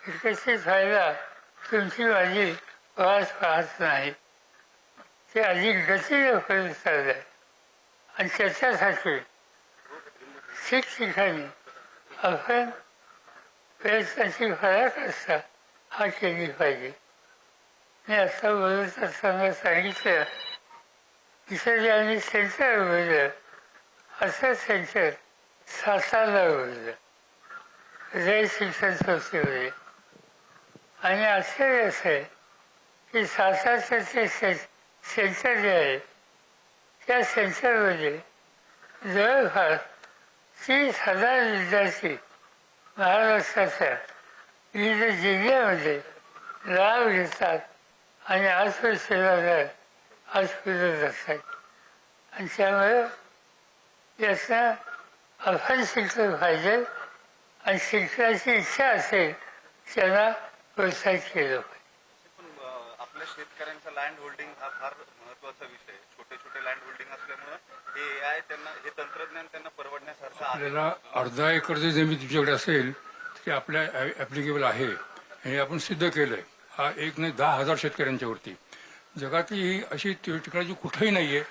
विकसित व्हायला तुमची माझी वास पाहत नाही, ते अधिक गतीने होत चाललंय. आणि त्याच्यासाठी ठिकठिकाणी आपण प्रयत्नाची फरक असता हा केली पाहिजे. मी आता बोलत असताना सांगितलं इथं ज्यांनी सेंटर उघडलं असं सेंटर सातारला उघडलं, हृदय शिक्षण संस्थेमध्ये. आणि आश्चर्य असं आहे की सातारचं ते सेंटर जे आहे त्या सेंटरमध्ये जवळपास 30,000 विद्यार्थी महाराष्ट्राच्या विविध जिल्ह्यामध्ये लाभ घेतात आणि आत्मसेवाला आज फिरत असतात. आणि त्यामुळे याचा आपण शिक्षण पाहिजे आणि शिक्षणाची इच्छा असेल त्यांना प्रोत्साहित केलं पाहिजे. आपल्या शेतकऱ्यांचा लँड होल्डिंग हा फार महत्वाचा विषय. छोटे छोटे लँड होल्डिंग असल्यामुळे हे AI त्यांना हे तंत्रज्ञान त्यांना परवडण्यासारखं आहे. आपल्याला अर्धा एकर जर जमीन तुमच्याकडे असेल तरी आपल्या ॲप्लिकेबल आहे हे आपण सिद्ध केलंय. हा एक नाही 10,000 शेतकऱ्यांच्या वरती. जगातली ही अशी टेक्नॉलॉजी कुठेही नाही आहे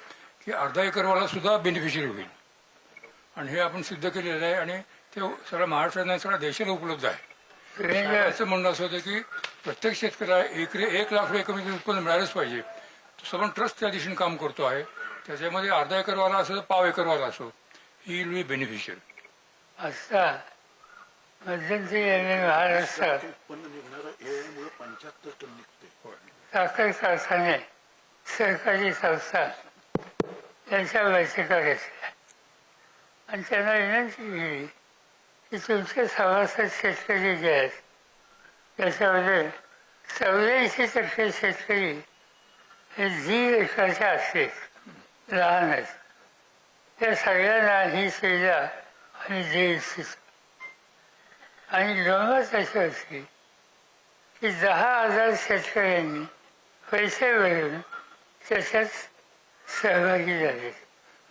की अर्धा एकरवाला सुद्धा बेनिफिशियल होईल. आणि हे आपण सिद्ध केलेलं आहे आणि ते सगळ्या महाराष्ट्रात नाही सगळ्या देशाला उपलब्ध आहे. असं म्हणणं असं होतं की प्रत्येक शेतकऱ्याला एकरी 1 लाख रुपये कमी उत्पन्न मिळालंच पाहिजे. तो सगळं ट्रस्ट त्या दिशेने काम करतो आहे. त्याच्यामध्ये अर्धा एकरवाला असो तर पाव एकरवाला असो ही विल बी बेनिफिशियल. असा मध्यंतरी महाराष्ट्रात साखर कारखाने सहकारी संस्था यांच्या बैठका घेतल्या आणि त्यांना विनंती केली की तुमचे सभासद शेतकरी जे आहेत त्याच्यामध्ये 84% शेतकरी हे 1.5 एकराचे असतील, लहान आहेत. त्या सगळ्यांना ही सुविधा आणि देईल. आणि गंमत अशी होती की 10,000 शेतकऱ्यांनी पैसे भरून त्याच्यात सहभागी झाले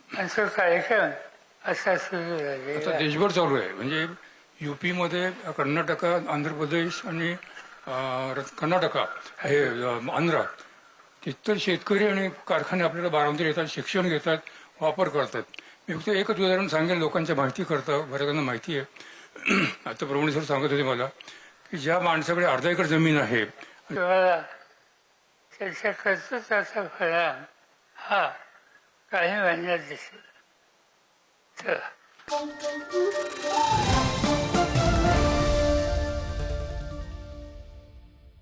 आणि तो कार्यक्रम असा सुरू आता झालेला. देशभर चालू आहे. म्हणजे UP-मध्ये कर्नाटक, आंध्र प्रदेश आणि कर्नाटका हे आंध्रा तिथं शेतकरी आणि कारखाने आपल्याला बारामतीला येतात, शिक्षण घेतात, वापर करतात. मी फक्त एकच उदाहरण सांगेन, लोकांच्या माहिती करतं, बऱ्याचजणांना माहिती आहे. आता प्रवीण सर सांगत होते मला की ज्या माणसाकडे अर्धा एकर जमीन आहे तुम्हाला त्याच्या कर्तृत्वाचा परिणाम हा काही महिन्यात दिसेल. चला.